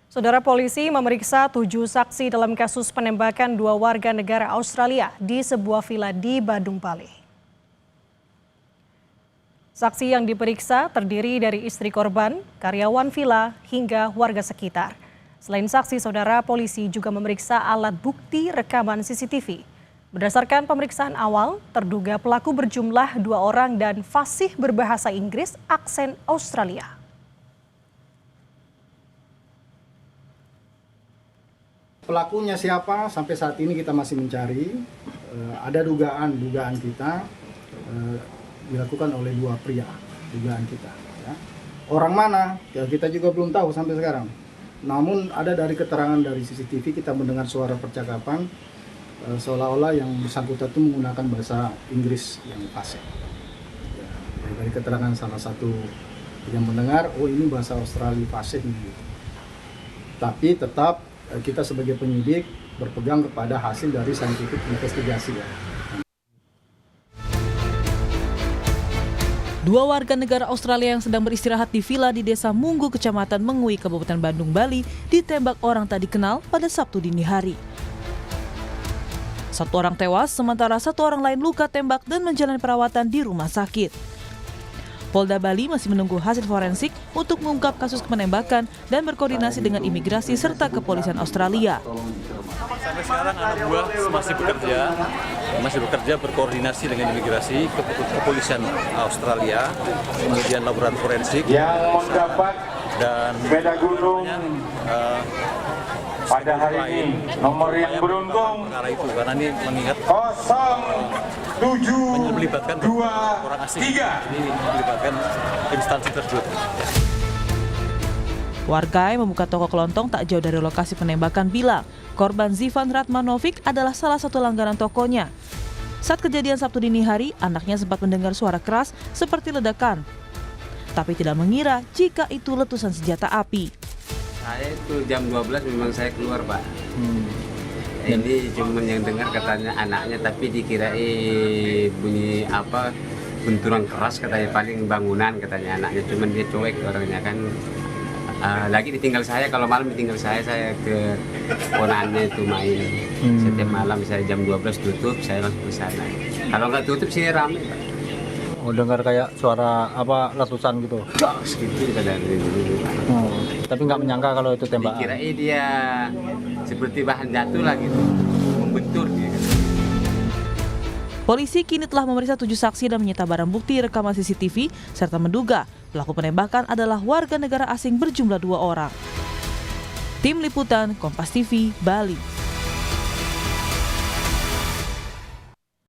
Saudara, polisi memeriksa 7 saksi dalam kasus penembakan 2 warga negara Australia di sebuah villa di Badung, Bali. Saksi yang diperiksa terdiri dari istri korban, karyawan villa, hingga warga sekitar. Selain saksi, saudara, polisi juga memeriksa alat bukti rekaman CCTV. Berdasarkan pemeriksaan awal, terduga pelaku berjumlah 2 orang dan fasih berbahasa Inggris aksen Australia. Pelakunya siapa sampai saat ini kita masih mencari. Ada dugaan kita dilakukan oleh 2 pria, dugaan kita. Ya. Orang mana? Ya, kita juga belum tahu sampai sekarang. Namun ada dari keterangan dari CCTV kita mendengar suara percakapan seolah-olah yang bersangkutan itu menggunakan bahasa Inggris yang fasih. Ya, dari keterangan salah satu yang mendengar, oh ini bahasa Australia fasih. Tapi tetap kita sebagai penyidik berpegang kepada hasil dari scientific investigasi. Ya. 2 warga negara Australia yang sedang beristirahat di villa di Desa Munggu, Kecamatan Mengui, Kabupaten Bandung, Bali, ditembak orang tak dikenal pada Sabtu dini hari. 1 orang tewas, sementara 1 orang lain luka tembak dan menjalani perawatan di rumah sakit. Polda Bali masih menunggu hasil forensik untuk mengungkap kasus penembakan dan berkoordinasi dengan imigrasi serta kepolisian Australia. Sampai sekarang anak buah masih bekerja berkoordinasi dengan imigrasi, kepolisian Australia, kemudian laboratorium forensik yang mendapat dan sepeda gunung pada hari ini nomor yang beruntung karena ini mengingat 07 melibatkan 2 orang asing, 3. ini melibatkan instansi tersebut. Warga yang membuka toko kelontong tak jauh dari lokasi penembakan bilang korban Zivan Ratmanovic adalah salah satu langganan tokonya. Saat kejadian Sabtu dini hari, anaknya sempat mendengar suara keras seperti ledakan, tapi tidak mengira jika itu letusan senjata api. Saya itu jam 12 memang saya keluar, Pak. Ini cuma yang dengar katanya anaknya, tapi dikira bunyi apa, benturan keras katanya, paling bangunan katanya anaknya, cuman dia cuek orangnya kan. Lagi ditinggal saya, kalau malam ditinggal saya ke ponaannya itu main. Setiap malam saya jam 12 tutup, saya langsung ke sana. Kalau nggak tutup sini rame, Pak. Oh, dengar kayak suara apa letusan gitu. Gas gitu dari dulu. Tapi nggak menyangka kalau itu tembakan. Dikira dia seperti bahan jatuh lah gitu, membentur dia. Polisi kini telah memeriksa 7 saksi dan menyita barang bukti rekaman CCTV serta menduga pelaku penembakan adalah warga negara asing berjumlah 2 orang. Tim Liputan Kompas TV, Bali.